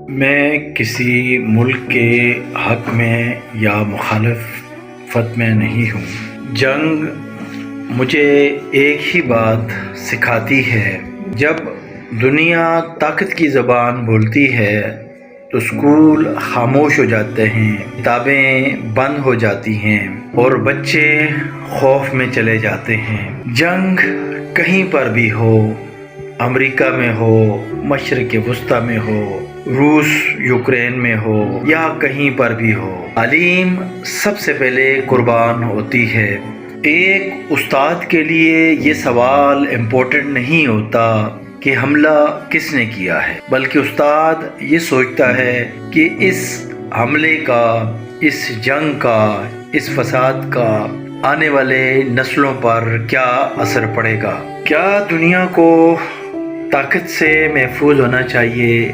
मैं किसी मुल्क के हक़ में या मुखालफत में नहीं हूँ। जंग मुझे एक ही बात सिखाती है, जब दुनिया ताकत की ज़बान बोलती है तो स्कूल खामोश हो जाते हैं, किताबें बंद हो जाती हैं और बच्चे खौफ में चले जाते हैं। जंग कहीं पर भी हो, अमेरिका में हो, मशरिक़ वस्ता में हो, रूस यूक्रेन में हो या कहीं पर भी हो, तालीम सबसे पहले कुर्बान होती है। एक उस्ताद के लिए ये सवाल इम्पोर्टेंट नहीं होता कि हमला किसने किया है, बल्कि उस्ताद ये सोचता है कि इस हमले का, इस जंग का, इस फसाद का आने वाले नस्लों पर क्या असर पड़ेगा। क्या दुनिया को ताकत से महफूज होना चाहिए